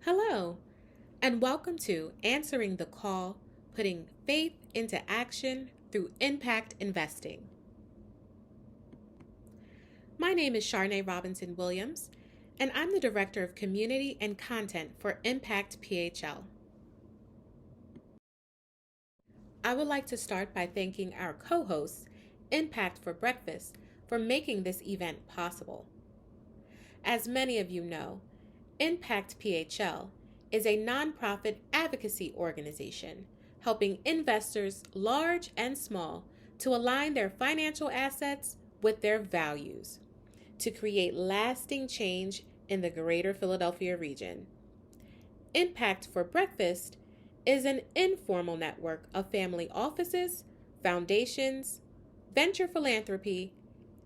Hello, and welcome to Answering the Call, Putting Faith into Action through Impact Investing. My name is Sharnae Robinson Williams, and I'm the Director of Community and Content for ImpactPHL. I would like to start by thanking our co-hosts, Impact for Breakfast, for making this event possible. As many of you know, ImpactPHL is a nonprofit advocacy organization helping investors, large and small, to align their financial assets with their values to create lasting change in the greater Philadelphia region. Impact for Breakfast is an informal network of family offices, foundations, venture philanthropy,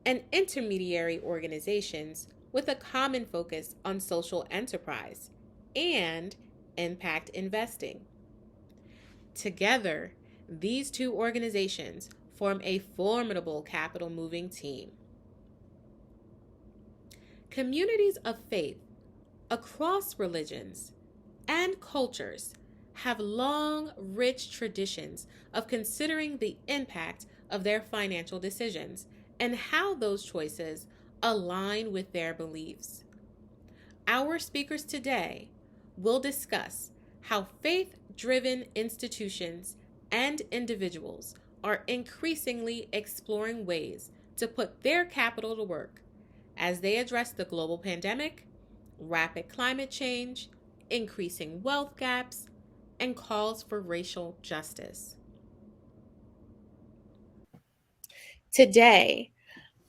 and intermediary organizations with a common focus on social enterprise and impact investing. Together, these two organizations form a formidable capital moving team. Communities of faith across religions and cultures have long, rich traditions of considering the impact of their financial decisions and how those choices align with their beliefs. Our speakers today will discuss how faith-driven institutions and individuals are increasingly exploring ways to put their capital to work as they address the global pandemic, rapid climate change, increasing wealth gaps, and calls for racial justice. Today,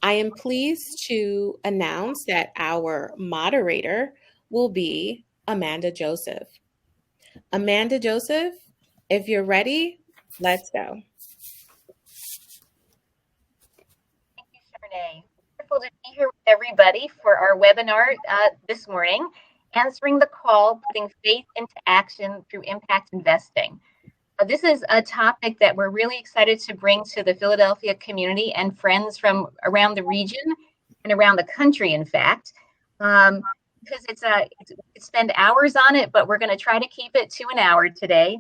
I am pleased to announce that our moderator will be Amanda Joseph. Amanda Joseph, if you're ready, let's go. Thank you, Sharnae. Wonderful to be here with everybody for our webinar this morning, Answering the Call, Putting Faith into Action through Impact Investing. This is a topic that we're really excited to bring to the Philadelphia community and friends from around the region and around the country, in fact, because we could spend hours on it, but we're going to try to keep it to an hour today.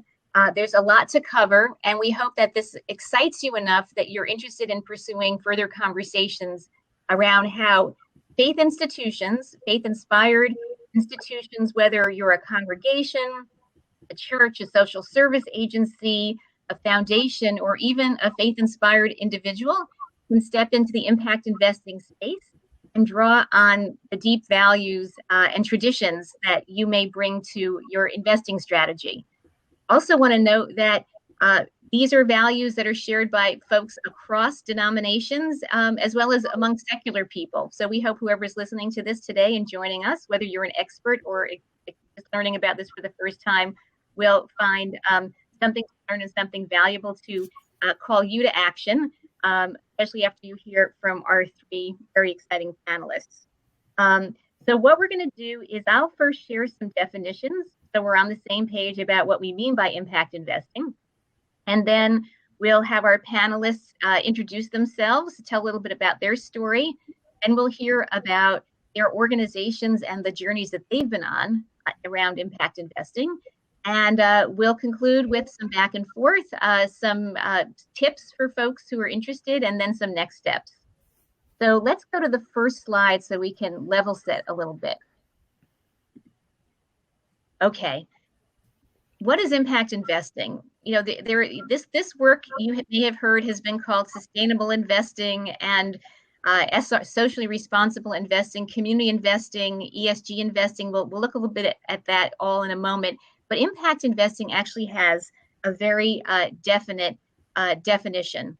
There's a lot to cover, and we hope that this excites you enough that you're interested in pursuing further conversations around how faith institutions, faith-inspired institutions, whether you're a congregation, a church, a social service agency, a foundation, or even a faith-inspired individual, can step into the impact investing space and draw on the deep values and traditions that you may bring to your investing strategy. Also want to note that these are values that are shared by folks across denominations, as well as among secular people. So we hope whoever's listening to this today and joining us, whether you're an expert or just learning about this for the first time, will find something to learn and something valuable to call you to action, especially after you hear from our three very exciting panelists. So what we're going to do is I'll first share some definitions so we're on the same page about what we mean by impact investing. And then we'll have our panelists introduce themselves, tell a little bit about their story, and we'll hear about their organizations and the journeys that they've been on around impact investing. And we'll conclude with some back and forth, some tips for folks who are interested, and then some next steps. So let's go to the first slide so we can level set a little bit. Okay, what is impact investing? You know, this work you may have heard has been called sustainable investing and socially responsible investing, community investing, ESG investing. We'll look a little bit at that all in a moment. But impact investing actually has a very definite definition.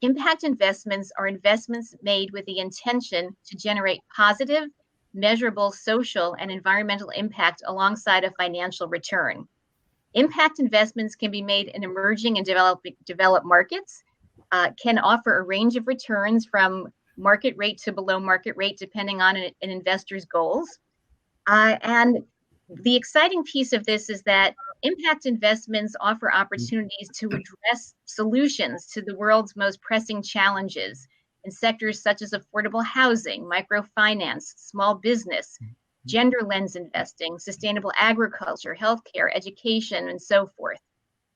Impact investments are investments made with the intention to generate positive, measurable social and environmental impact alongside a financial return. Impact investments can be made in emerging and developed markets, can offer a range of returns from market rate to below market rate, depending on an investor's goals. And the exciting piece of this is that impact investments offer opportunities to address solutions to the world's most pressing challenges in sectors such as affordable housing, microfinance, small business, gender lens investing, sustainable agriculture, healthcare, education, and so forth.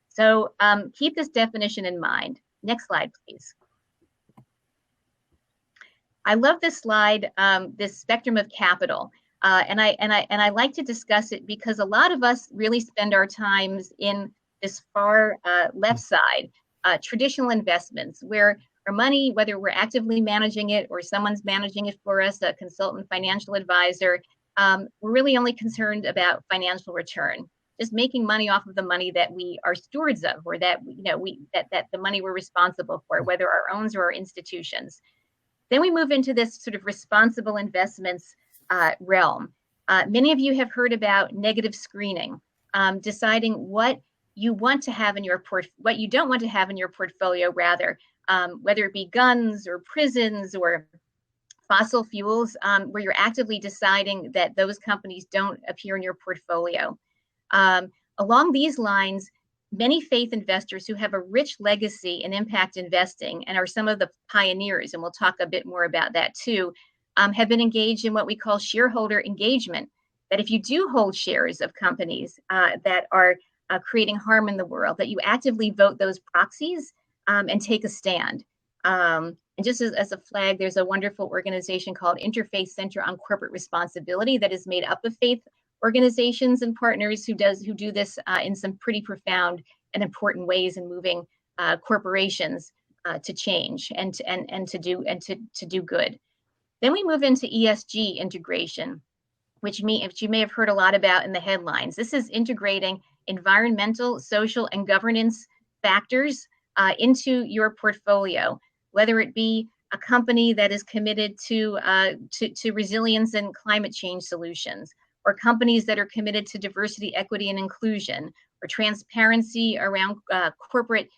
So keep this definition in mind. Next slide, please. I love this slide, this spectrum of capital. And I like to discuss it because a lot of us really spend our times in this far left side, traditional investments, where our money, whether we're actively managing it or someone's managing it for us, a consultant, financial advisor, we're really only concerned about financial return, just making money off of the money that we are stewards of, or that that the money we're responsible for, whether our own or our institutions. Then we move into this sort of responsible investments realm. Many of you have heard about negative screening, deciding what you want to have in your what you don't want to have in your portfolio, rather, whether it be guns or prisons or fossil fuels, where you're actively deciding that those companies don't appear in your portfolio. Along these lines, many faith investors who have a rich legacy in impact investing and are some of the pioneers, and we'll talk a bit more about that too, have been engaged in what we call shareholder engagement. That if you do hold shares of companies that are creating harm in the world, that you actively vote those proxies and take a stand. And just as a flag, there's a wonderful organization called Interfaith Center on Corporate Responsibility that is made up of faith organizations and partners who do this in some pretty profound and important ways in moving corporations to change and to do good. Then we move into ESG integration, which you may have heard a lot about in the headlines. This is integrating environmental, social, and governance factors into your portfolio, whether it be a company that is committed to resilience and climate change solutions, or companies that are committed to diversity, equity, and inclusion, or transparency around corporate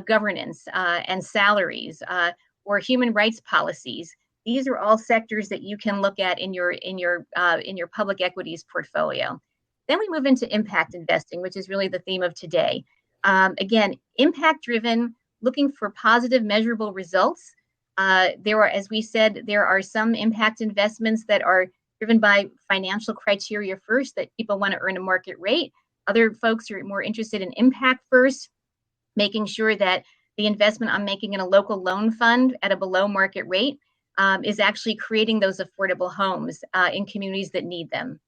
governance and salaries, or human rights policies. These are all sectors that you can look at in your public equities portfolio. Then we move into impact investing, which is really the theme of today. Again, impact-driven, looking for positive, measurable results. There are, as we said, there are some impact investments that are driven by financial criteria first, that people want to earn a market rate. Other folks are more interested in impact first, making sure that the investment I'm making in a local loan fund at a below market rate is actually creating those affordable homes in communities that need them.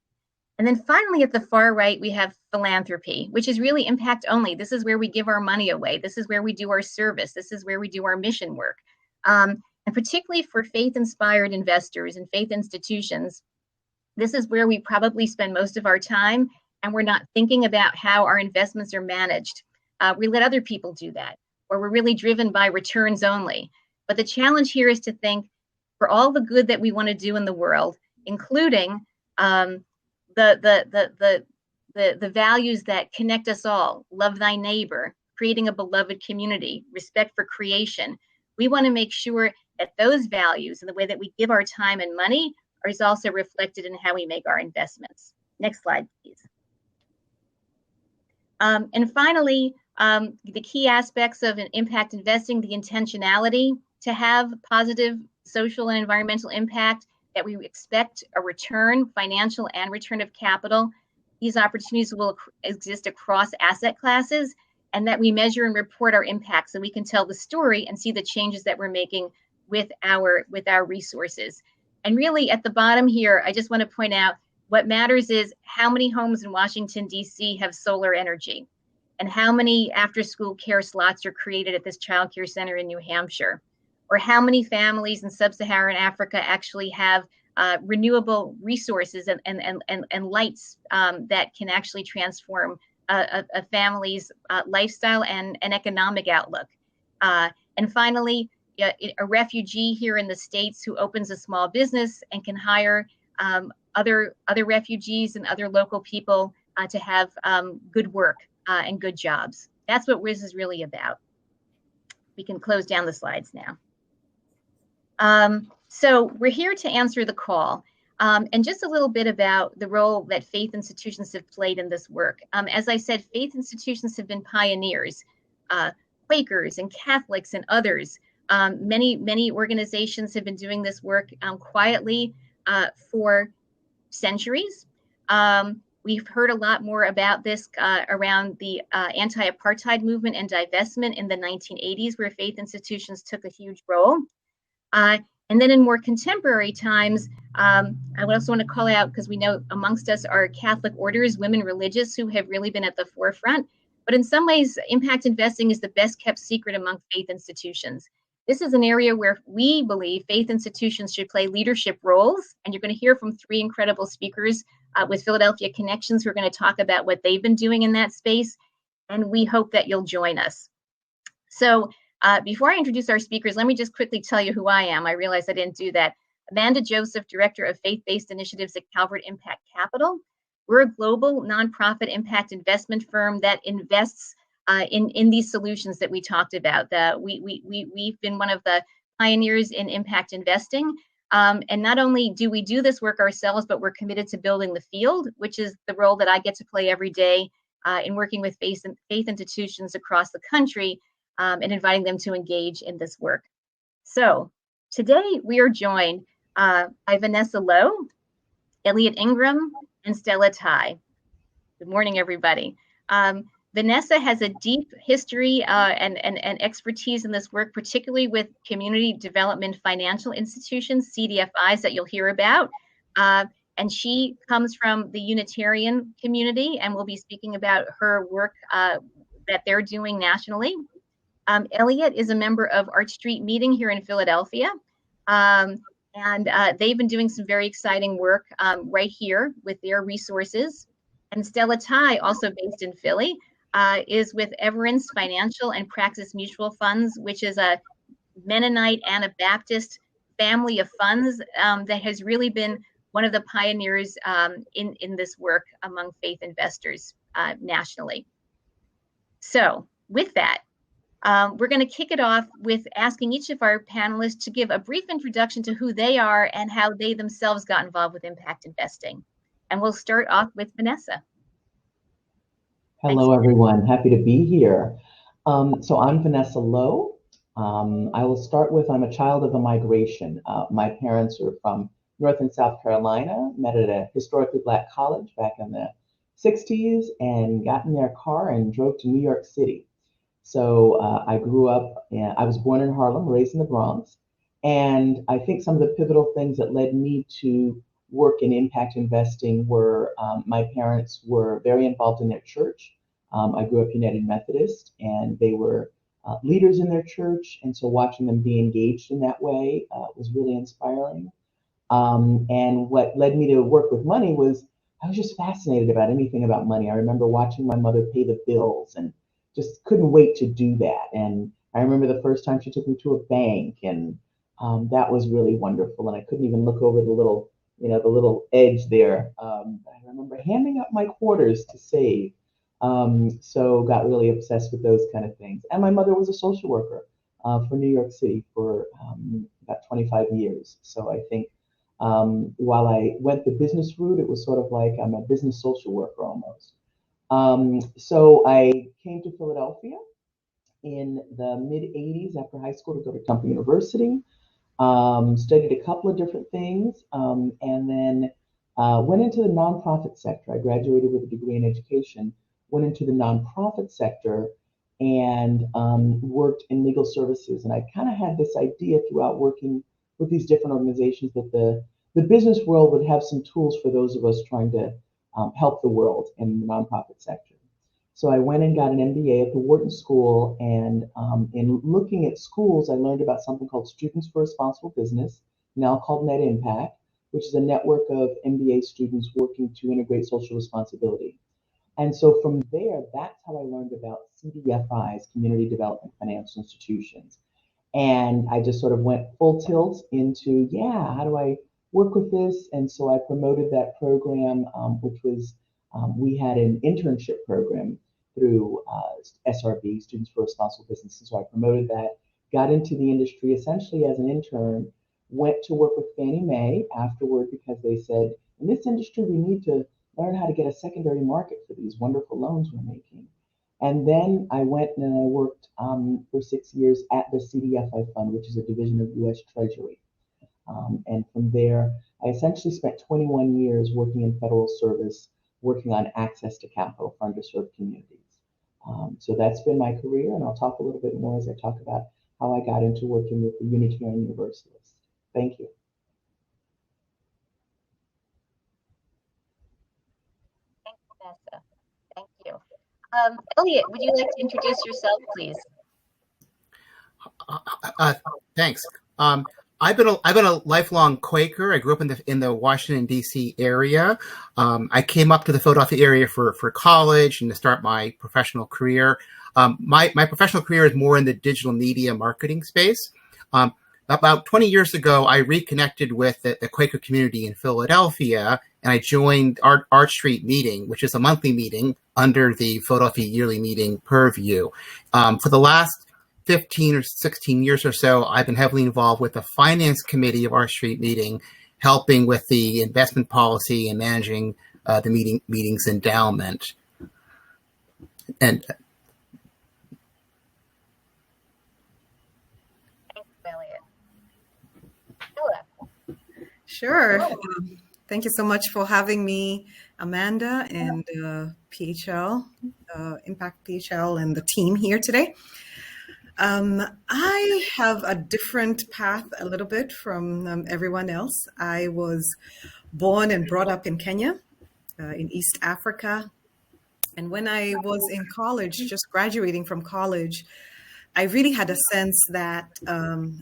And then finally, at the far right, we have philanthropy, which is really impact only. This is where we give our money away. This is where we do our service. This is where we do our mission work. And particularly for faith-inspired investors and faith institutions, this is where we probably spend most of our time, and we're not thinking about how our investments are managed. We let other people do that, or we're really driven by returns only. But the challenge here is to think for all the good that we want to do in the world, including the values that connect us all: love thy neighbor, creating a beloved community, respect for creation. We want to make sure that those values and the way that we give our time and money is also reflected in how we make our investments. Next slide, please. And finally, the key aspects of an impact investing, the intentionality to have positive social and environmental impact, that we expect a return, financial and return of capital. These opportunities will exist across asset classes, and that we measure and report our impact so we can tell the story and see the changes that we're making with our resources. And really at the bottom here, I just want to point out what matters is how many homes in Washington, D.C. have solar energy, and how many after-school care slots are created at this child care center in New Hampshire, or how many families in sub-Saharan Africa actually have renewable resources and lights that can actually transform a family's lifestyle and economic outlook. And finally, a refugee here in the States who opens a small business and can hire other refugees and other local people to have good work and good jobs. That's what WIS is really about. We can close down the slides now. So we're here to answer the call. And just a little bit about the role that faith institutions have played in this work. As I said, faith institutions have been pioneers, Quakers and Catholics and others. Many organizations have been doing this work quietly for centuries. We've heard a lot more about this around the anti-apartheid movement and divestment in the 1980s, where faith institutions took a huge role. And then in more contemporary times, I would also want to call out, because we know amongst us are Catholic orders, women religious, who have really been at the forefront. But in some ways, impact investing is the best kept secret among faith institutions. This is an area where we believe faith institutions should play leadership roles. And you're going to hear from three incredible speakers with Philadelphia connections who are going to talk about what they've been doing in that space. And we hope that you'll join us. So before I introduce our speakers, let me just quickly tell you who I am. I realized I didn't do that. Amanda Joseph, Director of Faith-Based Initiatives at Calvert Impact Capital. We're a global nonprofit impact investment firm that invests in these solutions that we talked about. We've been one of the pioneers in impact investing. And not only do we do this work ourselves, but we're committed to building the field, which is the role that I get to play every day in working with faith institutions across the country and inviting them to engage in this work. So today we are joined by Vanessa Lowe, Elliot Ingram, and Stella Tai. Good morning, everybody. Vanessa has a deep history and expertise in this work, particularly with community development financial institutions, CDFIs, that you'll hear about. And she comes from the Unitarian community and will be speaking about her work that they're doing nationally. Elliot is a member of Arch Street Meeting here in Philadelphia. And they've been doing some very exciting work right here with their resources. And Stella Tai, also based in Philly, is with Everence Financial and Praxis Mutual Funds, which is a Mennonite Anabaptist family of funds that has really been one of the pioneers in this work among faith investors nationally. So with that, we're going to kick it off with asking each of our panelists to give a brief introduction to who they are and how they themselves got involved with impact investing. And we'll start off with Vanessa. Hello, everyone. Happy to be here. So I'm Vanessa Lowe. I will start with, I'm a child of a migration. My parents are from North and South Carolina, met at a historically Black college back in the 60s and got in their car and drove to New York City. So I grew up, I was born in Harlem, raised in the Bronx. And I think some of the pivotal things that led me to work in impact investing were my parents were very involved in their church. I grew up United Methodist, and they were leaders in their church. And so watching them be engaged in that way was really inspiring. And what led me to work with money was I was just fascinated about anything about money. I remember watching my mother pay the bills and just couldn't wait to do that. And I remember the first time she took me to a bank, and that was really wonderful. And I couldn't even look over the little, the little edge there. I remember handing up my quarters to save. So got really obsessed with those kind of things. And my mother was a social worker for New York City for about 25 years. So I think while I went the business route, it was sort of like I'm a business social worker almost. So I came to Philadelphia in the mid 80s after high school to go to Temple University, studied a couple of different things, and then went into the nonprofit sector. I graduated with a degree in education, went into the nonprofit sector and worked in legal services. And I kind of had this idea throughout working with these different organizations that the business world would have some tools for those of us trying to help the world in the nonprofit sector. So I went and got an MBA at the Wharton School, and in looking at schools, I learned about something called Students for Responsible Business, now called Net Impact, which is a network of MBA students working to integrate social responsibility. And so from there, that's how I learned about CDFIs, Community Development Financial Institutions. And I just sort of went full tilt into, how do I work with this? And so I promoted that program, which was, we had an internship program through SRB, Students for Responsible Business. So I promoted that, got into the industry essentially as an intern, went to work with Fannie Mae afterward because they said, in this industry, we need to learn how to get a secondary market for these wonderful loans we're making. And then I went and I worked for 6 years at the CDFI Fund, which is a division of US Treasury. And from there, I essentially spent 21 years working in federal service, working on access to capital for underserved communities. So that's been my career, and I'll talk a little bit more as I talk about how I got into working with the Unitarian Universalists. Thank you. Thanks, Vanessa. Thank you. Elliot, would you like to introduce yourself, please? Thanks. I've been a lifelong Quaker. I grew up in the Washington D.C. area. I came up to the Philadelphia area for college and to start my professional career. My professional career is more in the digital media marketing space. About 20 years ago, I reconnected with the Quaker community in Philadelphia, and I joined Arch Street Meeting, which is a monthly meeting under the Philadelphia Yearly Meeting purview. For the last 15 or 16 years or so, I've been heavily involved with the finance committee of our street meeting, helping with the investment policy and managing the meeting's endowment. And Thanks, Elliot. Stella. Sure. Thank you so much for having me, Amanda and PHL, Impact PHL and the team here today. I have a different path a little bit from everyone else. I was born and brought up in Kenya, in East Africa. And when I was in college, just graduating from college, I really had a sense that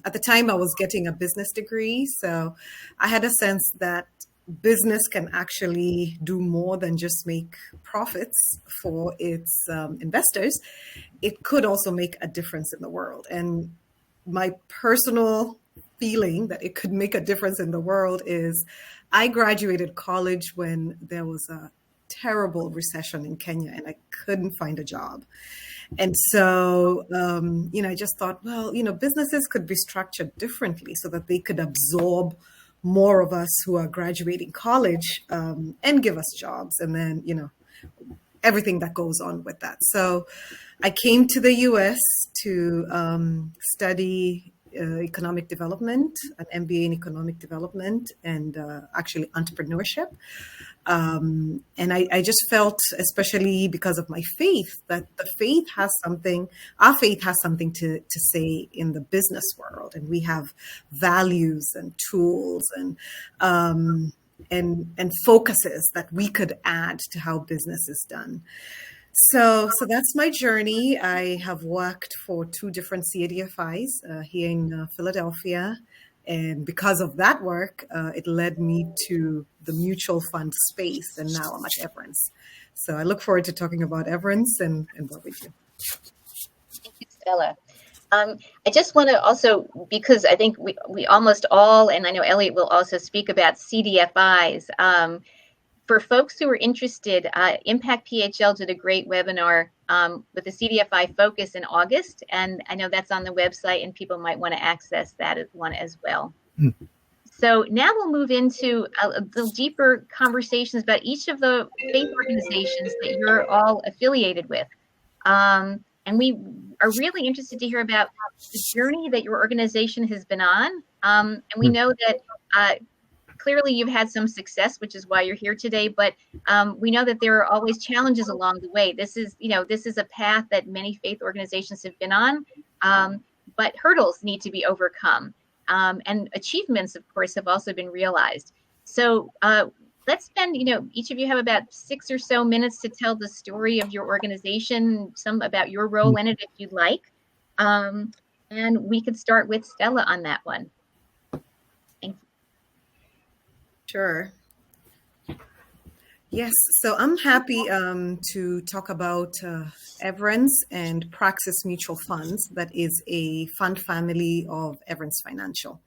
at the time I was getting a business degree. So I had a sense that business can actually do more than just make profits for its investors. It could also make a difference in the world. And my personal feeling that it could make a difference in the world is I graduated college when there was a terrible recession in Kenya and I couldn't find a job. And so, I just thought, well, businesses could be structured differently so that they could absorb more of us who are graduating college and give us jobs. And then, everything that goes on with that. So I came to the US to study economic development, an MBA in economic development and actually entrepreneurship. And I just felt, especially because of my faith, that our faith has something to say in the business world. And we have values and tools and focuses that we could add to how business is done. So that's my journey. I have worked for 2 different CADFIs here in Philadelphia. And because of that work, it led me to the mutual fund space. And now I'm at Everence. So I look forward to talking about Everence and what we do. Thank you, Stella. I just want to also, because I think we almost all, and I know Elliot will also speak about CDFIs. For folks who are interested, Impact PHL did a great webinar with the CDFI focus in August, and I know that's on the website, and people might want to access that one as well. Mm-hmm. So now we'll move into a little deeper conversations about each of the faith organizations that you're all affiliated with. And we are really interested to hear about the journey that your organization has been on. And we know that clearly you've had some success, which is why you're here today. But we know that there are always challenges along the way. This is a path that many faith organizations have been on, but hurdles need to be overcome. And achievements, of course, have also been realized. So let's spend, each of you have about 6 or so minutes to tell the story of your organization, some about your role in it, if you'd like. And we could start with Stella on that one. Thank you. Sure. Yes, so I'm happy to talk about Everence and Praxis Mutual Funds. That is a fund family of Everence Financial.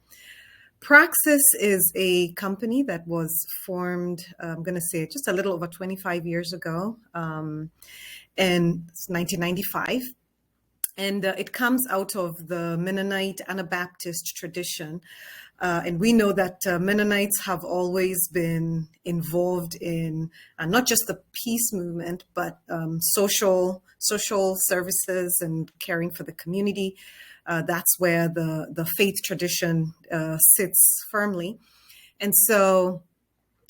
Praxis is a company that was formed, I'm going to say just a little over 25 years ago, and it's 1995. And it comes out of the Mennonite Anabaptist tradition. And we know that Mennonites have always been involved in not just the peace movement, but social services and caring for the community. That's where the faith tradition sits firmly. And so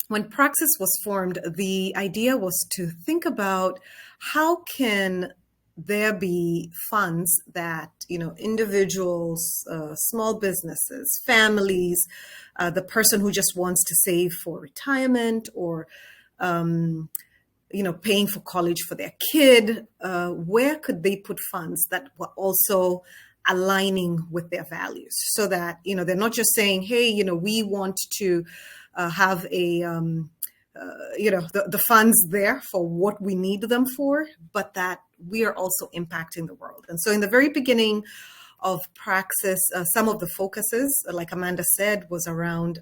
when Praxis was formed, the idea was to think about how can there be funds that, individuals, small businesses, families, the person who just wants to save for retirement or paying for college for their kid, where could they put funds that were also aligning with their values, so that, they're not just saying, hey, we want to have the funds there for what we need them for, but that we are also impacting the world. And so in the very beginning of Praxis, some of the focuses, like Amanda said, was around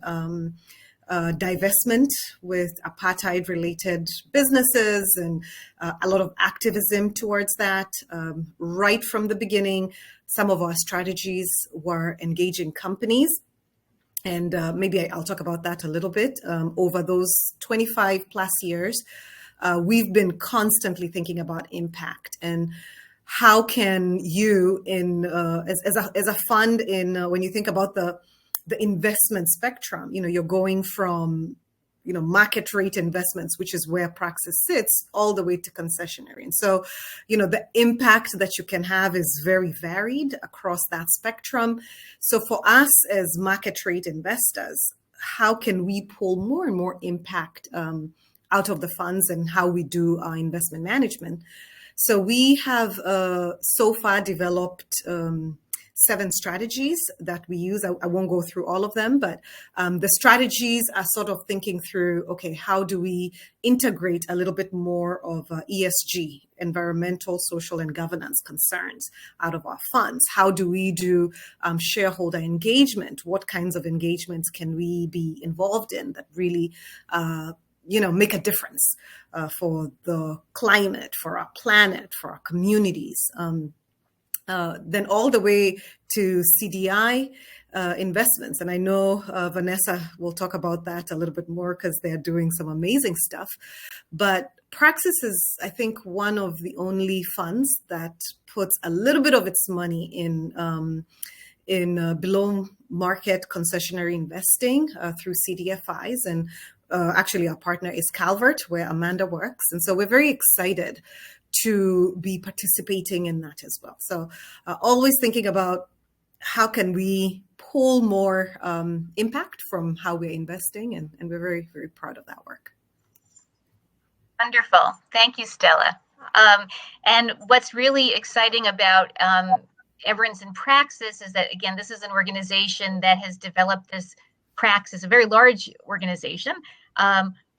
divestment with apartheid-related businesses and a lot of activism towards that. Right from the beginning, some of our strategies were engaging companies. And maybe I'll talk about that a little bit. Over those 25 plus years, we've been constantly thinking about impact and how can you, as a fund, when you think about the investment spectrum, you're going from market rate investments, which is where Praxis sits, all the way to concessionary. And so, the impact that you can have is very varied across that spectrum. So for us as market rate investors, how can we pull more and more impact out of the funds and how we do our investment management? So we have so far developed 7 strategies that we use. I won't go through all of them, but the strategies are sort of thinking through, okay, how do we integrate a little bit more of ESG, environmental, social, and governance concerns out of our funds? How do we do shareholder engagement? What kinds of engagements can we be involved in that really make a difference for the climate, for our planet, for our communities? Then all the way to CDI investments. And I know Vanessa will talk about that a little bit more because they're doing some amazing stuff. But Praxis is, I think, one of the only funds that puts a little bit of its money in below market concessionary investing through CDFIs. And actually, our partner is Calvert, where Amanda works. And so we're very excited to be participating in that as well. So always thinking about how can we pull more impact from how we're investing, and we're very, very proud of that work. Wonderful. Thank you, Stella. And what's really exciting about Everence and Praxis is that, again, this is an organization that has developed this Praxis, a very large organization,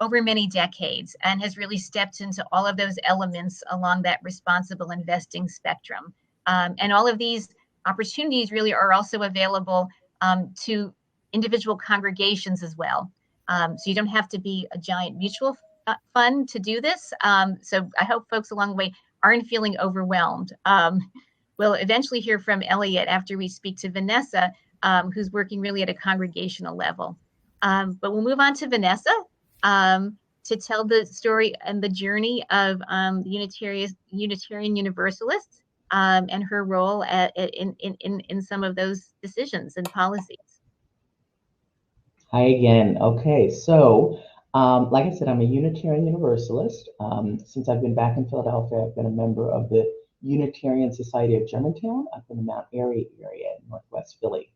over many decades, and has really stepped into all of those elements along that responsible investing spectrum. And all of these opportunities really are also available to individual congregations as well. So you don't have to be a giant mutual fund to do this. So I hope folks along the way aren't feeling overwhelmed. We'll eventually hear from Elliot after we speak to Vanessa, who's working really at a congregational level. But we'll move on to Vanessa to tell the story and the journey of the Unitarian Universalists and her role in some of those decisions and policies. Hi again. Okay, so like I said, I'm a Unitarian Universalist. Since I've been back in Philadelphia, I've been a member of the Unitarian Society of Germantown up in the Mount Airy area in Northwest Philly.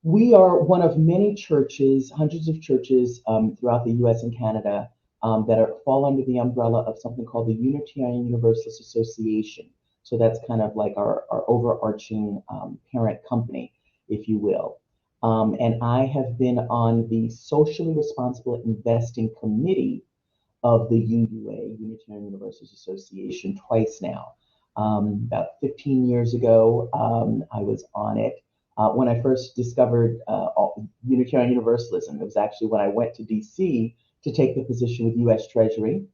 We are one of many churches, hundreds of churches throughout the US and Canada that fall under the umbrella of something called the Unitarian Universalist Association. So that's kind of like our overarching parent company, if you will. And I have been on the Socially Responsible Investing Committee of the UUA, Unitarian Universalist Association, twice now. About 15 years ago, I was on it. When I first discovered Unitarian Universalism, it was actually when I went to DC to take the position with US Treasury.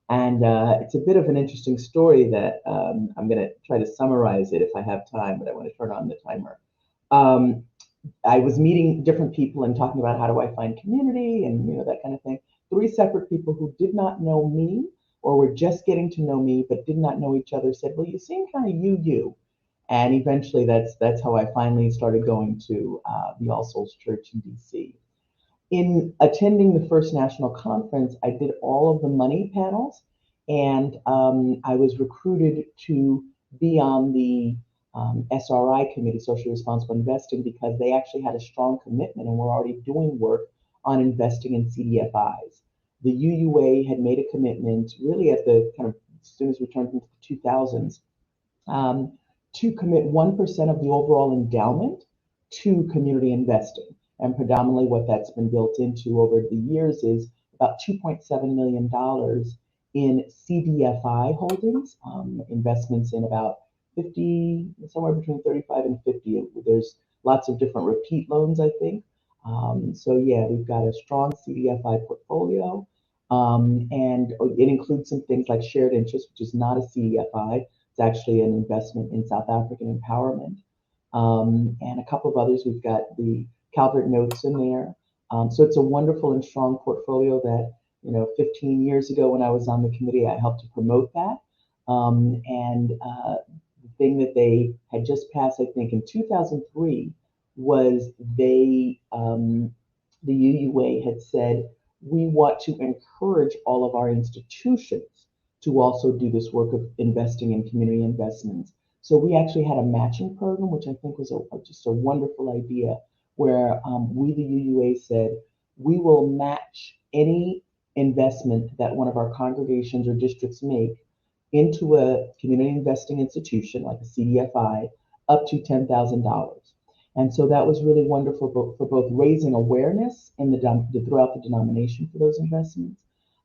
And it's a bit of an interesting story that I'm going to try to summarize it if I have time, but I want to turn on the timer. I was meeting different people and talking about how do I find community and that kind of thing. 3 separate people who did not know me or were just getting to know me but did not know each other said, well, you seem kind of you. And eventually that's how I finally started going to the All Souls Church in DC. in attending the first national conference, I did all of the money panels, and I was recruited to be on the SRI committee, Socially Responsible Investing, because they actually had a strong commitment and were already doing work on investing in CDFIs. The UUA had made a commitment really at the kind of as soon as we turned into the 2000s to commit 1% of the overall endowment to community investing. And predominantly what that's been built into over the years is about $2.7 million in CDFI holdings, investments in about 50, somewhere between 35 and 50. There's lots of different repeat loans, I think. So yeah, we've got a strong CDFI portfolio. And it includes some things like shared interest, which is not a CDFI. It's actually an investment in South African empowerment. And a couple of others. We've got the Calvert notes in there. So it's a wonderful and strong portfolio that, 15 years ago when I was on the committee, I helped to promote that. And the thing that they had just passed, I think, in 2003 was the UUA had said, we want to encourage all of our institutions to also do this work of investing in community investments. So we actually had a matching program, which I think was just a wonderful idea, where we, the UUA, said, we will match any investment that one of our congregations or districts make into a community investing institution, like a CDFI, up to $10,000. And so that was really wonderful for both raising awareness in throughout the denomination for those investments,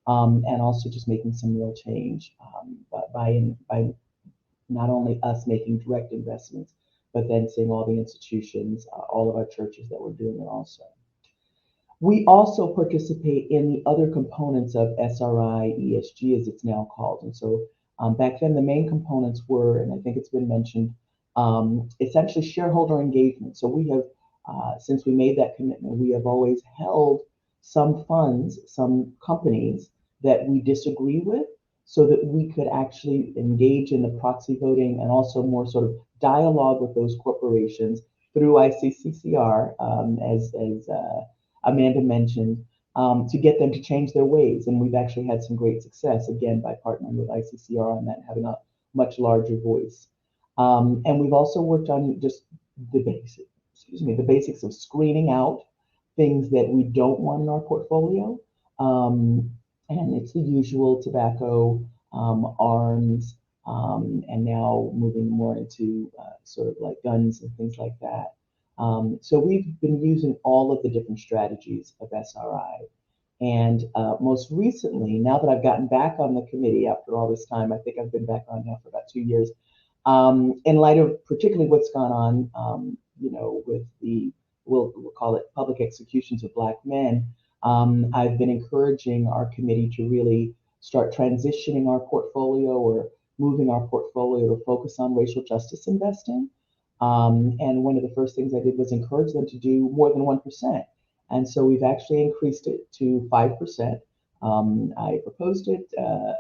and also just making some real change by not only us making direct investments, but then seeing all the institutions, all of our churches that were doing it also. We also participate in the other components of SRI ESG, as it's now called. And so back then, the main components were, and I think it's been mentioned, essentially shareholder engagement. So we have, since we made that commitment, we have always held some funds, some companies that we disagree with, so that we could actually engage in the proxy voting and also more sort of dialogue with those corporations through ICCCR, as Amanda mentioned, to get them to change their ways. And we've actually had some great success, again, by partnering with ICCR on that and having a much larger voice. And we've also worked on just the basics of screening out things that we don't want in our portfolio. And it's the usual tobacco, arms, and now moving more into sort of like guns and things like that. So we've been using all of the different strategies of SRI. And most recently, now that I've gotten back on the committee after all this time, I think I've been back on now for about 2 years, in light of particularly what's gone on, with the, we'll call it public executions of Black men, I've been encouraging our committee to really start transitioning our portfolio or moving our portfolio to focus on racial justice investing. And one of the first things I did was encourage them to do more than 1%. And so we've actually increased it to 5%. I proposed it,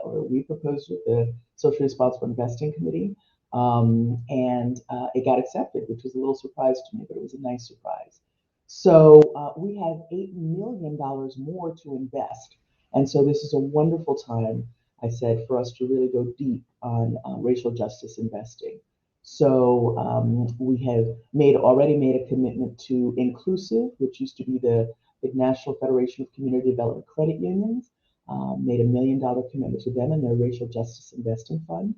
or we proposed with the Socially Responsible Investing Committee. And it got accepted, which was a little surprise to me, but it was a nice surprise. So we have $8 million more to invest. And so this is a wonderful time, I said, for us to really go deep on racial justice investing. So we have already made a commitment to Inclusive, which used to be the National Federation of Community Development Credit Unions, made $1 million commitment to them and their Racial Justice Investing Fund.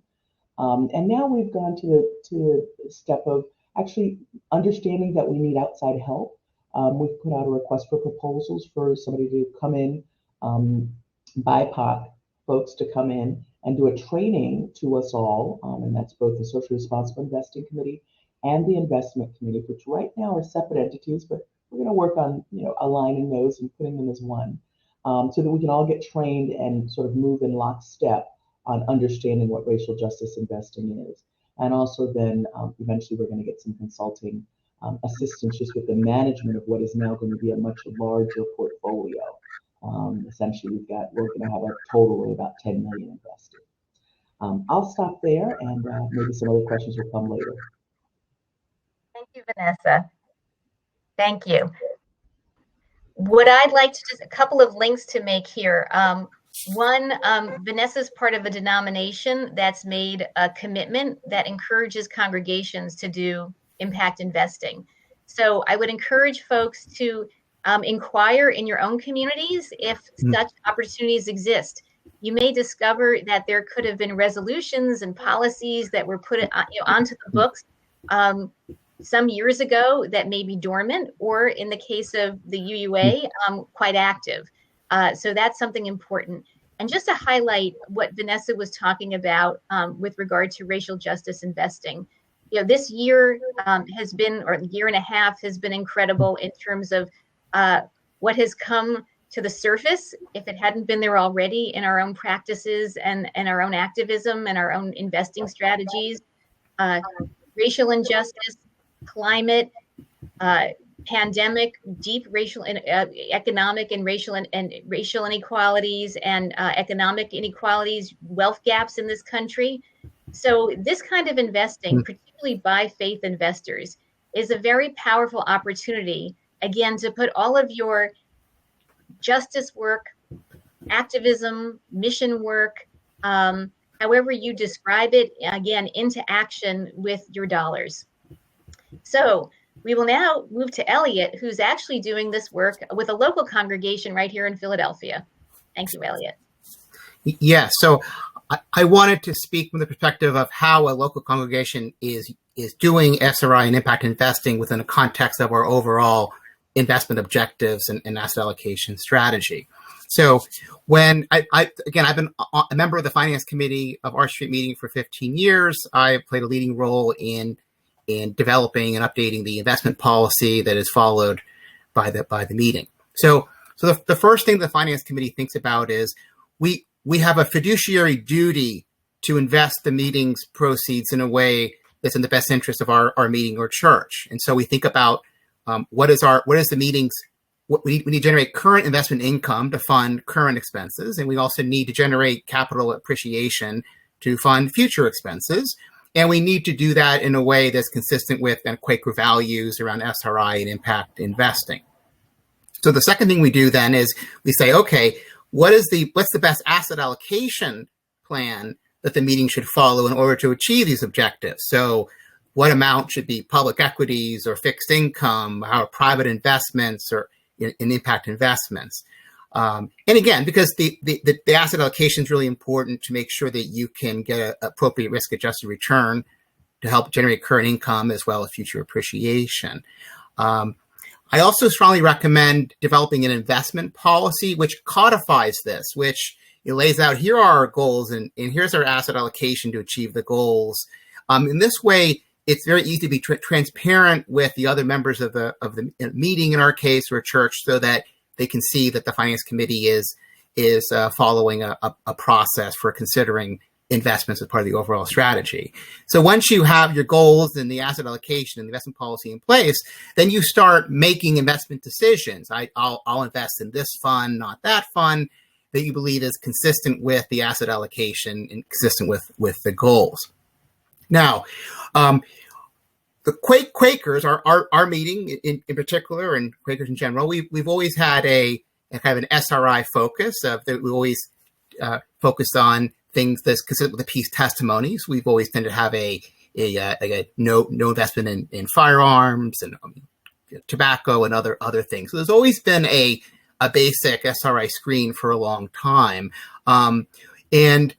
And now we've gone to the step of actually understanding that we need outside help. We've put out a request for proposals for somebody to come in, BIPOC folks to come in and do a training to us all, and that's both the Social Responsible Investing Committee and the Investment Committee, which right now are separate entities, but we're going to work on aligning those and putting them as one, so that we can all get trained and sort of move in lockstep on understanding what racial justice investing is. And also then eventually we're going to get some consulting assistance just with the management of what is now going to be a much larger portfolio. Essentially, we're going to have a total of about 10 million invested. I'll stop there, and maybe some other questions will come later. Thank you, Vanessa. Thank you. What I'd like to just a couple of links to make here. One, Vanessa's part of a denomination that's made a commitment that encourages congregations to do impact investing. So I would encourage folks to inquire in your own communities if such opportunities exist. You may discover that there could have been resolutions and policies that were put onto the books some years ago that may be dormant, or in the case of the UUA, quite active. So that's something important. And just to highlight what Vanessa was talking about with regard to racial justice investing, this year has been, or year and a half has been incredible in terms of what has come to the surface, if it hadn't been there already, in our own practices and our own activism and our own investing strategies. Racial injustice, climate, pandemic, deep racial and economic and racial inequalities and economic inequalities, wealth gaps in this country. So this kind of investing, particularly by faith investors, is a very powerful opportunity, again, to put all of your justice work, activism, mission work, however you describe it, again, into action with your dollars. So we will now move to Elliot, who's actually doing this work with a local congregation right here in Philadelphia. Thank you, Elliot. Yeah, so I wanted to speak from the perspective of how a local congregation is doing SRI and impact investing within the context of our overall investment objectives and asset allocation strategy. So when I've been a member of the finance committee of Arch Street Meeting for 15 years. I played a leading role in developing and updating the investment policy that is followed by the meeting. So the first thing the finance committee thinks about is we have a fiduciary duty to invest the meeting's proceeds in a way that's in the best interest of our meeting or church. And so we think about what is the meeting's, we need to generate current investment income to fund current expenses. And we also need to generate capital appreciation to fund future expenses. And we need to do that in a way that's consistent with Quaker values around SRI and impact investing. So the second thing we do then is we say, okay, what's the best asset allocation plan that the meeting should follow in order to achieve these objectives? So what amount should be public equities or fixed income, how private investments or in impact investments? And again, because the asset allocation is really important to make sure that you can get an appropriate risk-adjusted return to help generate current income as well as future appreciation. I also strongly recommend developing an investment policy which codifies this, which it lays out, here are our goals and here's our asset allocation to achieve the goals. In this way, it's very easy to be transparent with the other members of the meeting, in our case, or church, so that they can see that the finance committee is following a process for considering investments as part of the overall strategy. So once you have your goals and the asset allocation and the investment policy in place, then you start making investment decisions. I'll invest in this fund, not that fund, that you believe is consistent with the asset allocation and consistent with the goals. Now, the Quakers, our meeting in particular, and Quakers in general, we've always had a kind of an SRI focus. We always focused on things that's consistent with the peace testimonies. We've always tended to have a no investment in firearms and tobacco and other things. So there's always been a basic SRI screen for a long time, and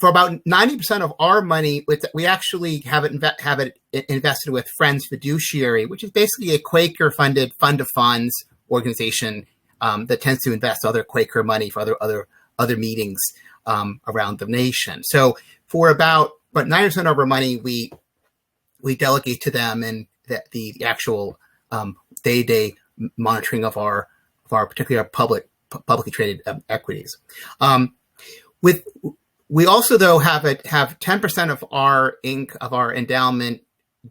for about 90% of our money, we actually have it invested with Friends Fiduciary, which is basically a Quaker-funded fund of funds organization that tends to invest other Quaker money for other meetings around the nation. So for about 90% of our money, we delegate to them, and the actual day-to-day monitoring of our particularly our publicly traded equities. We also, though, have 10% of our endowment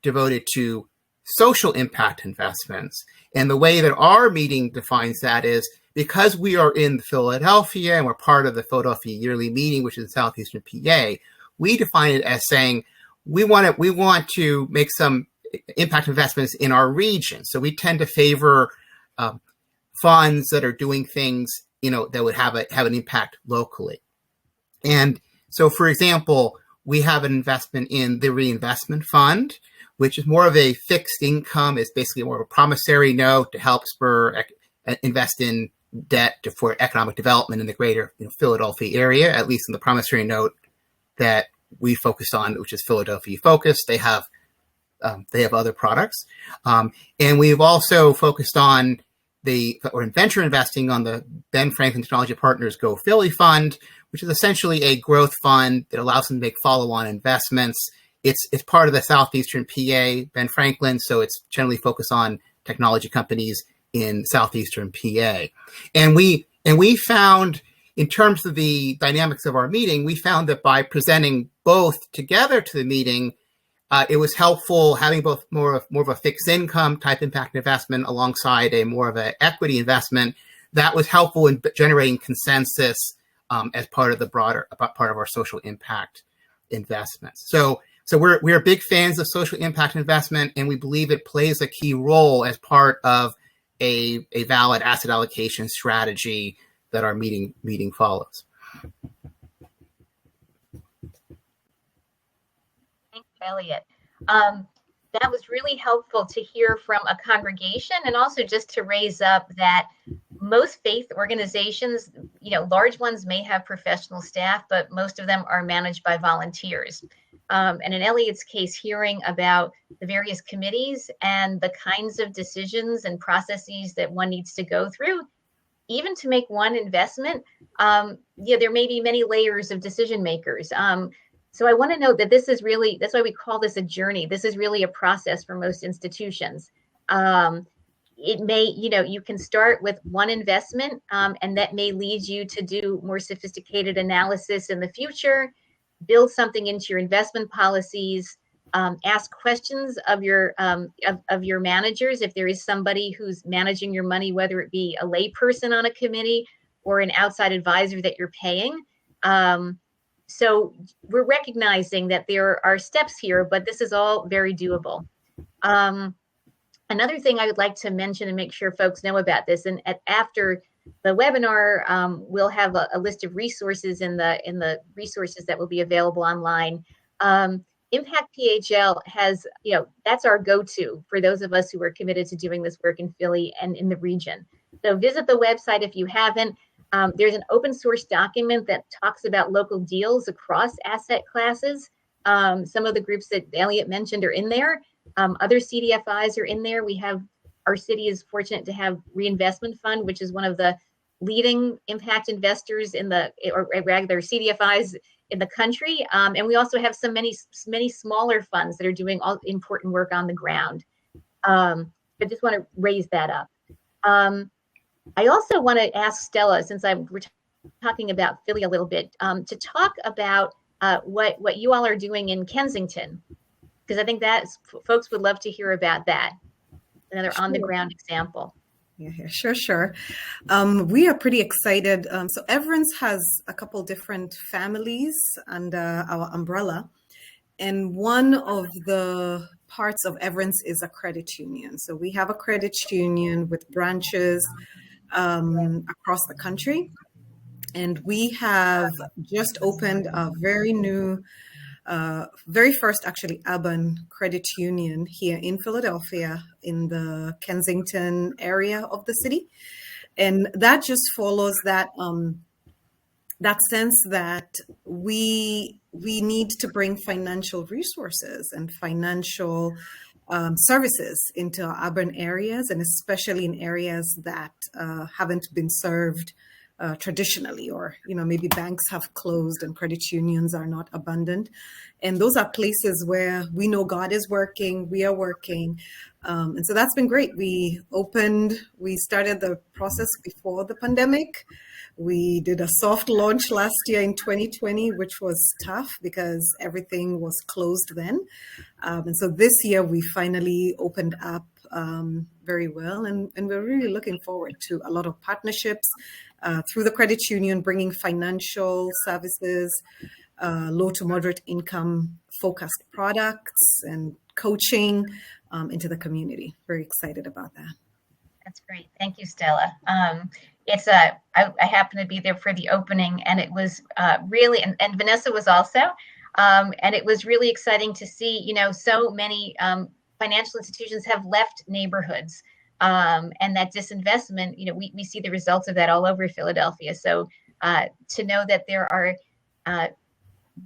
devoted to social impact investments. And the way that our meeting defines that is, because we are in Philadelphia and we're part of the Philadelphia Yearly Meeting, which is in southeastern PA, we define it as saying we want to make some impact investments in our region. So we tend to favor funds that are doing things, that would have an impact locally. And so, for example, we have an investment in the reinvestment fund, which is more of a fixed income. It's basically more of a promissory note to help spur invest in debt for economic development in the greater Philadelphia area, at least in the promissory note that we focused on, which is Philadelphia focused. They have other products. And we've also focused on in venture investing on the Ben Franklin Technology Partners Go Philly Fund, which is essentially a growth fund that allows them to make follow-on investments. It's part of the Southeastern PA, Ben Franklin, so it's generally focused on technology companies in Southeastern PA. And we found, in terms of the dynamics of our meeting, we found that by presenting both together to the meeting, it was helpful having both more of a fixed income type impact investment alongside a more of an equity investment. That was helpful in generating consensus as part of our social impact investments. So we're big fans of social impact investment, and we believe it plays a key role as part of a valid asset allocation strategy that our meeting follows. Thanks, Elliot. That was really helpful to hear from a congregation, and also just to raise up that most faith organizations, large ones may have professional staff, but most of them are managed by volunteers. And in Elliot's case, hearing about the various committees and the kinds of decisions and processes that one needs to go through, even to make one investment, there may be many layers of decision makers. So I want to note that this is really, that's why we call this a journey. This is really a process for most institutions. It may, you can start with one investment, and that may lead you to do more sophisticated analysis in the future, build something into your investment policies, ask questions of your managers. If there is somebody who's managing your money, whether it be a lay person on a committee or an outside advisor that you're paying. So we're recognizing that there are steps here, but this is all very doable. Another thing I would like to mention and make sure folks know about this, and after the webinar, we'll have a list of resources in the resources that will be available online. ImpactPHL has, that's our go-to for those of us who are committed to doing this work in Philly and in the region. So visit the website if you haven't. There's an open source document that talks about local deals across asset classes. Some of the groups that Elliot mentioned are in there. Other CDFIs are in there. Our city is fortunate to have Reinvestment Fund, which is one of the leading impact investors or rather CDFIs in the country. And we also have many smaller funds that are doing all important work on the ground. I just want to raise that up. I also want to ask Stella, since we're talking about Philly a little bit, to talk about what you all are doing in Kensington, because I think that folks would love to hear about that. Another on-the-ground example. Yeah, sure. We are pretty excited. So Everence has a couple different families under our umbrella. And one of the parts of Everence is a credit union. So we have a credit union with branches across the country. And we have just opened a very new, very first actually urban credit union here in Philadelphia in the Kensington area of the city. And that just follows that sense that we need to bring financial resources and financial services into our urban areas, and especially in areas that haven't been served traditionally, or maybe banks have closed and credit unions are not abundant. And those are places where we know God is working, we are working. And so that's been great. We started the process before the pandemic. We did a soft launch last year in 2020, which was tough because everything was closed then. And so this year we finally opened up very well. And we're really looking forward to a lot of partnerships through the credit union, bringing financial services, low to moderate income focused products and coaching into the community. Very excited about that. That's great. Thank you, Stella. I happened to be there for the opening, and it was really, and Vanessa was also, and it was really exciting to see, so many financial institutions have left neighborhoods, and that disinvestment, we see the results of that all over Philadelphia. So to know that there are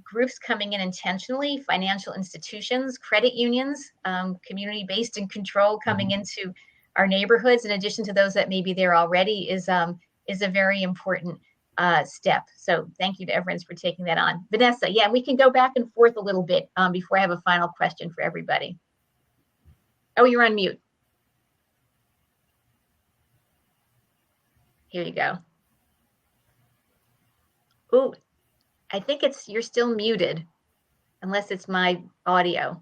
groups coming in intentionally, financial institutions, credit unions, community-based and control coming into our neighborhoods, in addition to those that may be there already, is a very important step. So thank you to everyone for taking that on. Vanessa, yeah, we can go back and forth a little bit before I have a final question for everybody. Oh, you're on mute. Here you go. Oh, I think you're still muted, unless it's my audio.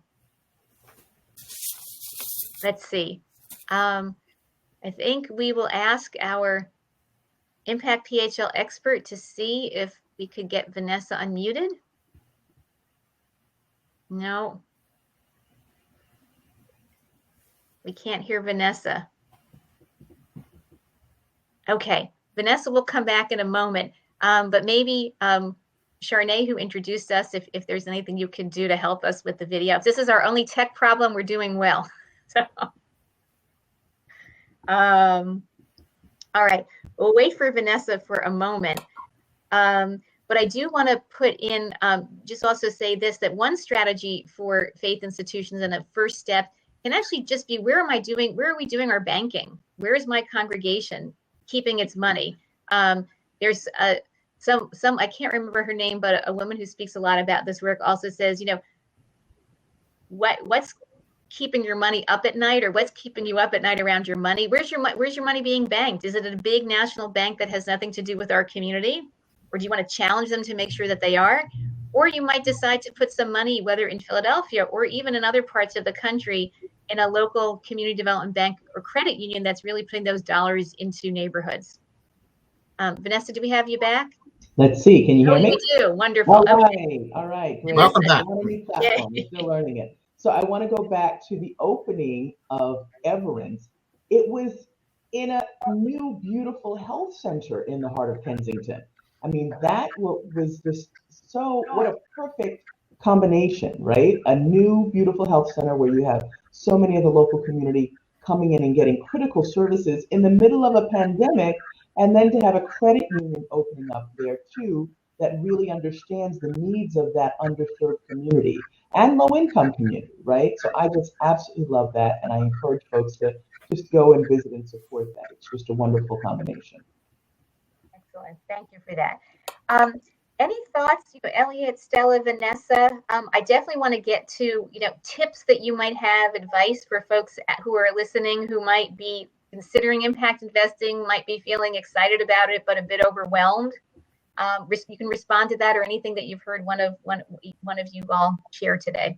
Let's see. I think we will ask our ImpactPHL expert to see if we could get Vanessa unmuted. No. We can't hear Vanessa. Okay, Vanessa will come back in a moment, but maybe Charnay, who introduced us, if there's anything you can do to help us with the video. If this is our only tech problem, we're doing well. So, all right, we'll wait for Vanessa for a moment. But I do want to put in, just also say this, that one strategy for faith institutions and a first step can actually just be, where are we doing our banking? Where is my congregation keeping its money? There's some, I can't remember her name, but a woman who speaks a lot about this work also says, what's keeping your money up at night, or what's keeping you up at night around your money? Where's your money being banked? Is it a big national bank that has nothing to do with our community? Or do you want to challenge them to make sure that they are? Or you might decide to put some money, whether in Philadelphia or even in other parts of the country, in a local community development bank or credit union that's really putting those dollars into neighborhoods. Vanessa, do we have you back? Let's see. Can you hear me? You do. Wonderful. All right. Okay. All right. Great. Welcome back. I'm on a new platform. We're still learning it. So I want to go back to the opening of Everence. It was in a new, beautiful health center in the heart of Kensington. I mean, that was just what a perfect combination, right? A new, beautiful health center where you have so many of the local community coming in and getting critical services in the middle of a pandemic, and then to have a credit union opening up there too that really understands the needs of that underserved community and low-income community, right? So I just absolutely love that, and I encourage folks to just go and visit and support that. It's just a wonderful combination. Excellent. Thank you for that. Any thoughts, Elliot, Stella, Vanessa? I definitely want to get to, tips that you might have, advice for folks who are listening, who might be considering impact investing, might be feeling excited about it, but a bit overwhelmed. You can respond to that, or anything that you've heard one of you all share today.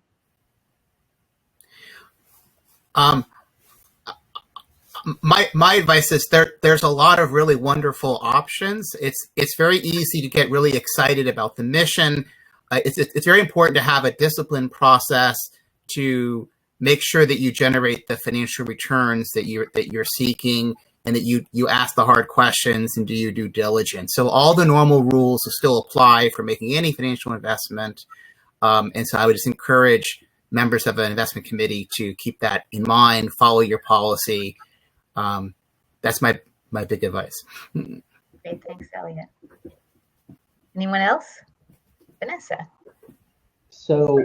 My advice is there's a lot of really wonderful options. It's very easy to get really excited about the mission. It's very important to have a disciplined process to make sure that you generate the financial returns that you're seeking, and that you ask the hard questions and do your due diligence. So all the normal rules will still apply for making any financial investment. And so I would just encourage members of an investment committee to keep that in mind, follow your policy. That's my big advice. Great, thanks, Elliot. Anyone else? Vanessa. So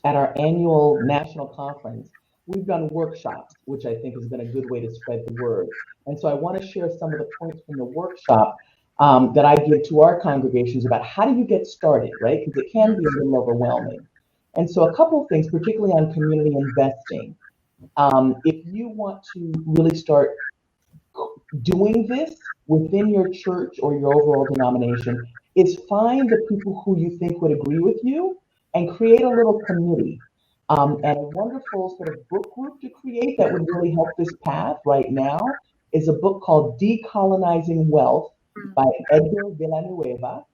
at our annual national conference, we've done workshops, which I think has been a good way to spread the word. And so I want to share some of the points from the workshop that I give to our congregations about how do you get started, right? Because it can be a little overwhelming. And so a couple of things, particularly on community investing. If you want to really start doing this within your church or your overall denomination, is find the people who you think would agree with you and create a little committee. And a wonderful sort of book group to create that would really help this path right now is a book called Decolonizing Wealth by Edgar Villanueva.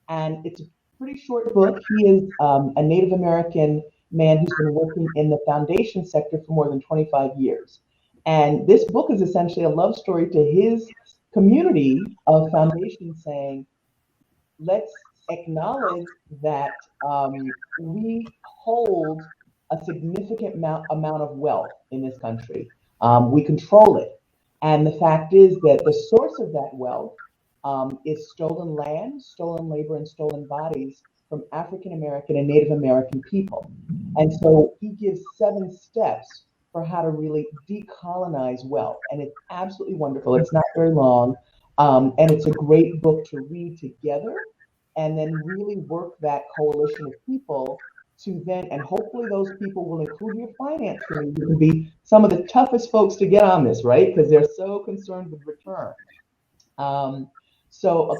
And it's a pretty short book. He is a Native American man who's been working in the foundation sector for more than 25 years. And this book is essentially a love story to his community of foundations saying, let's acknowledge that we hold a significant amount of wealth in this country. We control it. And the fact is that the source of that wealth is stolen land, stolen labor, and stolen bodies from African American and Native American people. And so he gives 7 steps for how to really decolonize wealth. And it's absolutely wonderful. It's not very long. And it's a great book to read together and then really work that coalition of people to then, and hopefully those people will include your finance committee, who can be some of the toughest folks to get on this, right? Because they're so concerned with return. So a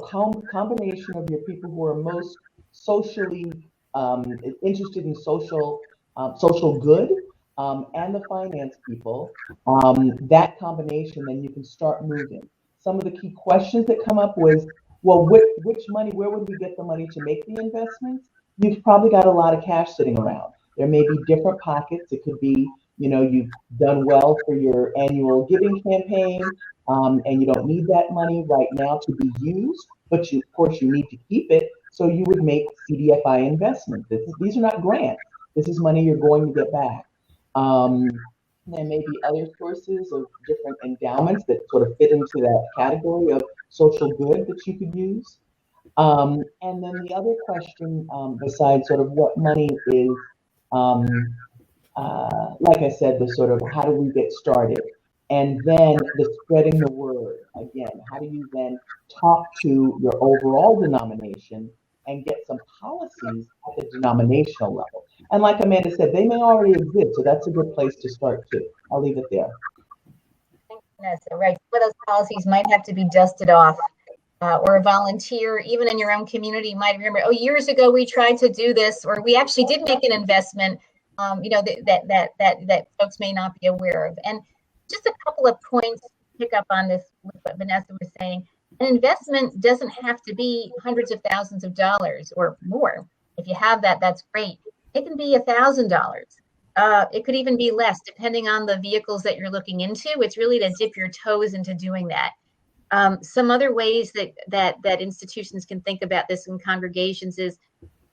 combination of your people who are most socially interested in social good and the finance people, that combination, then you can start moving. Some of the key questions that come up was, well, which money, where would we get the money to make the investments? You've probably got a lot of cash sitting around. There may be different pockets. It could be, you've done well for your annual giving campaign, and you don't need that money right now to be used, but of course you need to keep it. So you would make CDFI investments. These are not grants. This is money you're going to get back. There may be other sources of different endowments that sort of fit into that category of social good that you could use. And then the other question, besides sort of what money is, like I said, the sort of how do we get started? And then the spreading the word. Again, how do you then talk to your overall denomination and get some policies at the denominational level? And like Amanda said, they may already exist, so that's a good place to start too. I'll leave it there. Thanks, Vanessa. Right. Some of those policies might have to be dusted off. Or a volunteer, even in your own community, you might remember, years ago we tried to do this, or we actually did make an investment, that folks may not be aware of. And just a couple of points to pick up on this, with what Vanessa was saying. An investment doesn't have to be hundreds of thousands of dollars or more. If you have that, that's great. It can be $1,000. It could even be less, depending on the vehicles that you're looking into. It's really to dip your toes into doing that. Some other ways that institutions can think about this in congregations is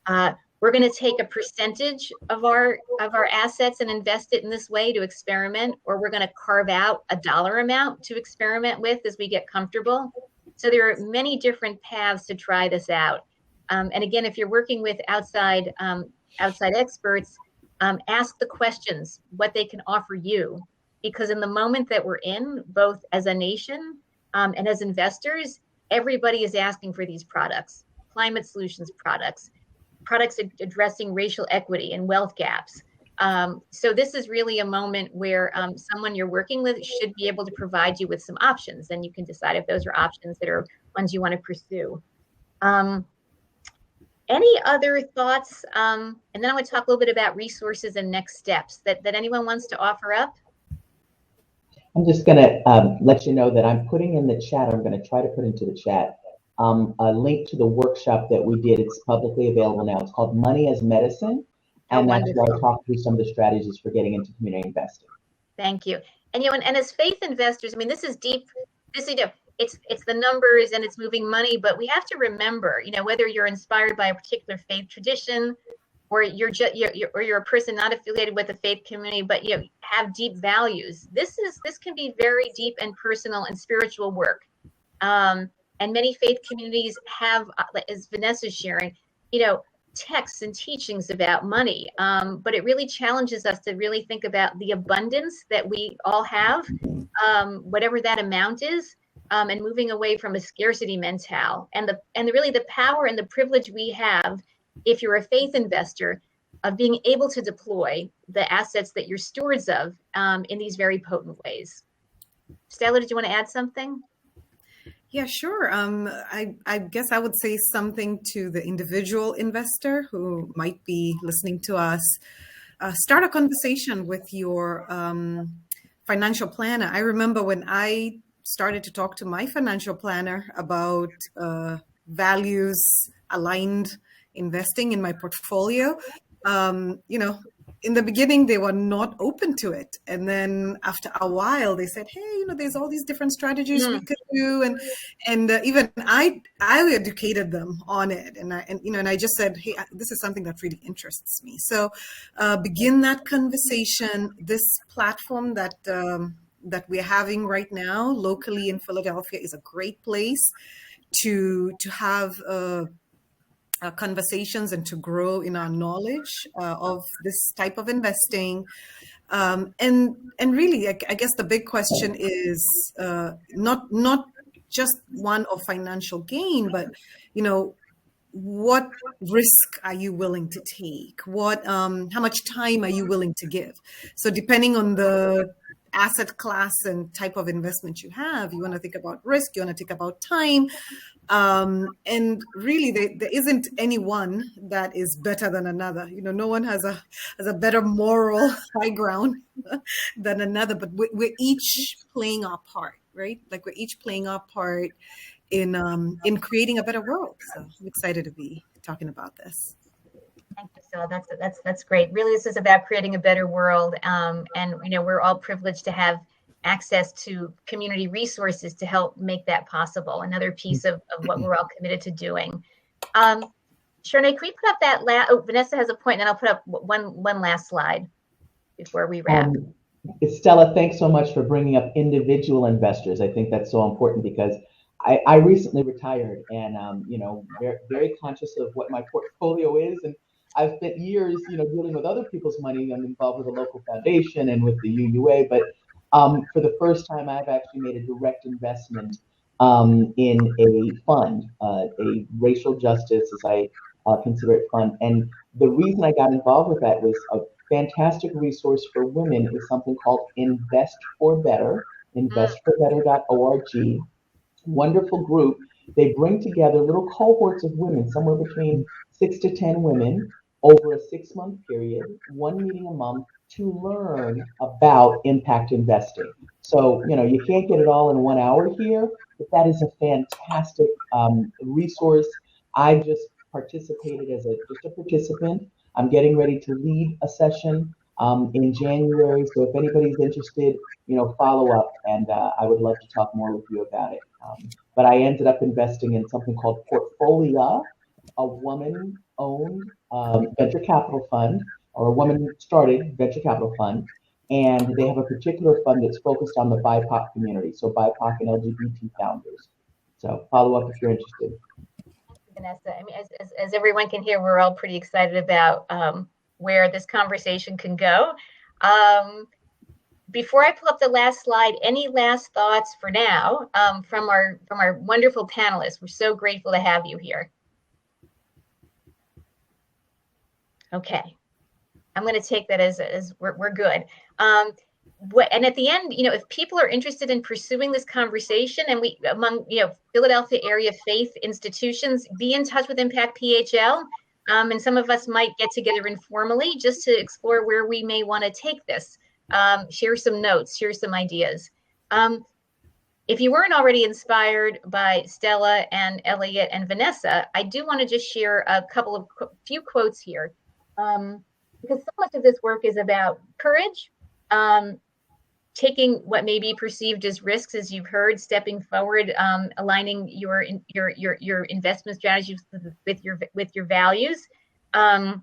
we're going to take a percentage of our assets and invest it in this way to experiment, or we're going to carve out a dollar amount to experiment with as we get comfortable. So there are many different paths to try this out. And again, if you're working with outside experts, ask the questions, what they can offer you, because in the moment that we're in, both as a nation and as investors, everybody is asking for these products, climate solutions products addressing racial equity and wealth gaps. So this is really a moment where someone you're working with should be able to provide you with some options, and you can decide if those are options that are ones you want to pursue. Any other thoughts? And then I want to talk a little bit about resources and next steps that anyone wants to offer up. I'm just going to let you know that I'm putting in the chat, I'm going to try to put into the chat a link to the workshop that we did. It's publicly available now. It's called Money as Medicine. And that's where I talk through some of the strategies for getting into community investing. Thank you. And and as faith investors, I mean, this is deep. It's the numbers and it's moving money, but we have to remember, whether you're inspired by a particular faith tradition, or you're a person not affiliated with a faith community, but you have deep values. This can be very deep and personal and spiritual work. And many faith communities have, as Vanessa's sharing, texts and teachings about money. But it really challenges us to really think about the abundance that we all have, whatever that amount is, and moving away from a scarcity mental, and really the power and the privilege we have, if you're a faith investor, of being able to deploy the assets that you're stewards of in these very potent ways. Stella, did you want to add something? Yeah, sure. I guess I would say something to the individual investor who might be listening to us. Start a conversation with your financial planner. I remember when I started to talk to my financial planner about values aligned investing in my portfolio, in the beginning, they were not open to it. And then after a while, they said, hey, there's all these different strategies we could do. And even I educated them on it. And I just said, hey, this is something that really interests me. So begin that conversation. This platform that we're having right now locally in Philadelphia is a great place to have conversations and to grow in our knowledge of this type of investing. And really, I guess the big question is not just one of financial gain, but what risk are you willing to take? How much time are you willing to give? So depending on the asset class and type of investment you have, you want to think about risk, you want to think about time. And really, there isn't anyone that is better than another. No one has a better moral high ground than another, but we're each playing our part, right? Like we're each playing our part in creating a better world. So I'm excited to be talking about this. Thank you, Stella. That's great. Really, this is about creating a better world. And we're all privileged to have access to community resources to help make that possible. Another piece of what we're all committed to doing. Sharnay, can we put up that Vanessa has a point, and then I'll put up one last slide before we wrap. Stella, thanks so much for bringing up individual investors. I think that's so important because I recently retired and, very, very conscious of what my portfolio is. And I've spent years, dealing with other people's money. I'm involved with a local foundation and with the UUA, but for the first time, I've actually made a direct investment in a fund, a racial justice, as I consider it, fund. And the reason I got involved with that was a fantastic resource for women is something called Invest for Better, investforbetter.org. Wonderful group. They bring together little cohorts of women, somewhere between 6 to 10 women, over a 6-month period, one meeting a month, to learn about impact investing. So, you can't get it all in 1 hour here, but that is a fantastic resource. I just participated as just a participant. I'm getting ready to lead a session in January. So if anybody's interested, follow up, and I would love to talk more with you about it. But I ended up investing in something called Portfolia, a woman-owned venture capital fund, or a woman-started venture capital fund. And they have a particular fund that's focused on the BIPOC community, so BIPOC and LGBT founders. So follow up if you're interested. Vanessa, I mean, as everyone can hear, we're all pretty excited about where this conversation can go. Before I pull up the last slide, any last thoughts for now from our wonderful panelists? We're so grateful to have you here. Okay, I'm going to take that as we're good. And at the end, if people are interested in pursuing this conversation, and we among Philadelphia area faith institutions, be in touch with ImpactPHL, and some of us might get together informally just to explore where we may want to take this. Share some notes, share some ideas. If you weren't already inspired by Stella and Elliot and Vanessa, I do want to just share a few quotes here, because so much of this work is about courage, taking what may be perceived as risks, as you've heard, stepping forward, aligning your investment strategies with your values, and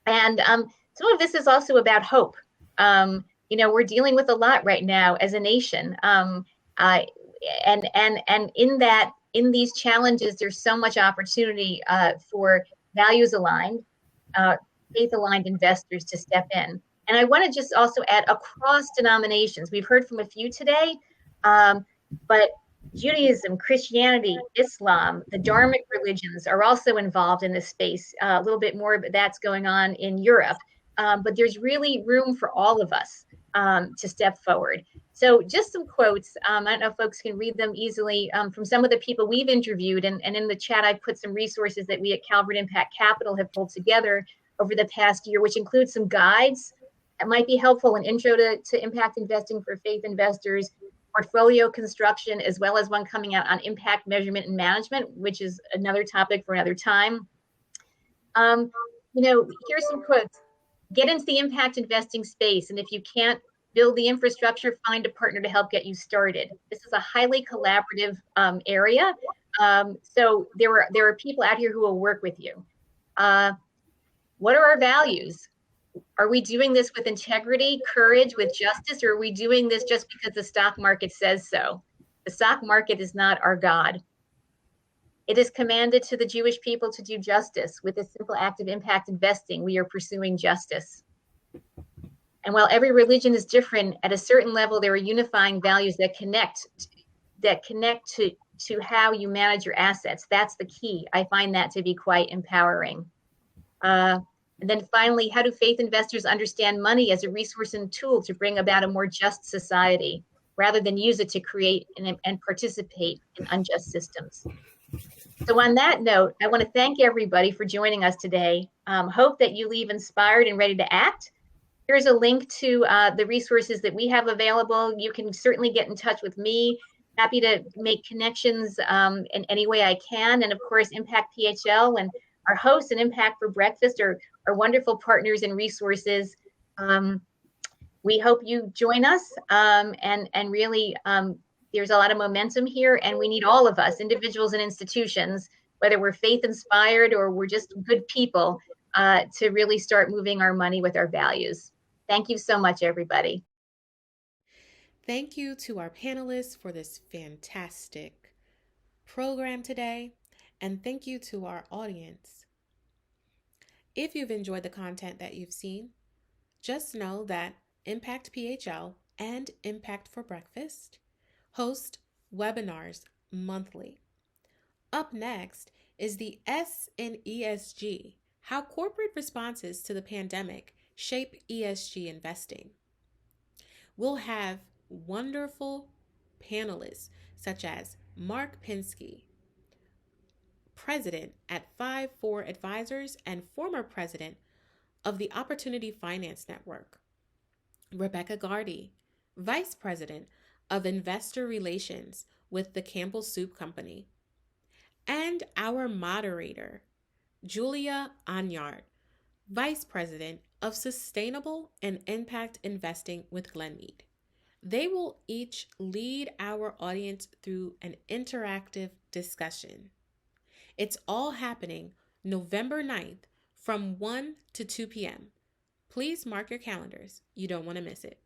some of this is also about hope. We're dealing with a lot right now as a nation, and in these challenges, there's so much opportunity for values aligned, faith aligned investors to step in. And I want to just also add across denominations. We've heard from a few today, but Judaism, Christianity, Islam, the Dharmic religions are also involved in this space. A little bit more, but that's going on in Europe. But there's really room for all of us to step forward. So just some quotes. I don't know if folks can read them easily from some of the people we've interviewed. And in the chat, I've put some resources that we at Calvert Impact Capital have pulled together over the past year, which includes some guides that might be helpful, an intro to impact investing for faith investors, portfolio construction, as well as one coming out on impact measurement and management, which is another topic for another time. Here's some quotes. get into the impact investing space. And if you can't build the infrastructure, find a partner to help get you started. This is a highly collaborative area. So there are people out here who will work with you. What are our values? Are we doing this with integrity, courage, with justice, or are we doing this just because the stock market says so? The stock market is not our God. It is commanded to the Jewish people to do justice. With a simple act of impact investing, we are pursuing justice. And while every religion is different, at a certain level, there are unifying values that connect to how you manage your assets. That's the key. I find that to be quite empowering. And then finally, how do faith investors understand money as a resource and tool to bring about a more just society, rather than use it to create and participate in unjust systems? So on that note, I want to thank everybody for joining us today. Hope that you leave inspired and ready to act. Here's a link to the resources that we have available. You can certainly get in touch with me. Happy to make connections in any way I can. And of course, ImpactPHL and our hosts and Impact for Breakfast are wonderful partners and resources. We hope you join us, and really there's a lot of momentum here, and we need all of us, individuals and institutions, whether we're faith inspired or we're just good people, to really start moving our money with our values. Thank you so much, everybody. Thank you to our panelists for this fantastic program today, and thank you to our audience. If you've enjoyed the content that you've seen, just know that ImpactPHL and Impact for Breakfast host webinars monthly. Up next is the S in ESG, how corporate responses to the pandemic shape ESG investing. We'll have wonderful panelists such as Mark Pinsky, president at 5-4 Advisors and former president of the Opportunity Finance Network; Rebecca Gardy, vice president of investor relations with the Campbell Soup Company; and our moderator, Julia Anyart, vice president of sustainable and impact investing with Glenmead. They will each lead our audience through an interactive discussion. It's all happening November 9th from 1 to 2 p.m. Please mark your calendars. You don't want to miss it.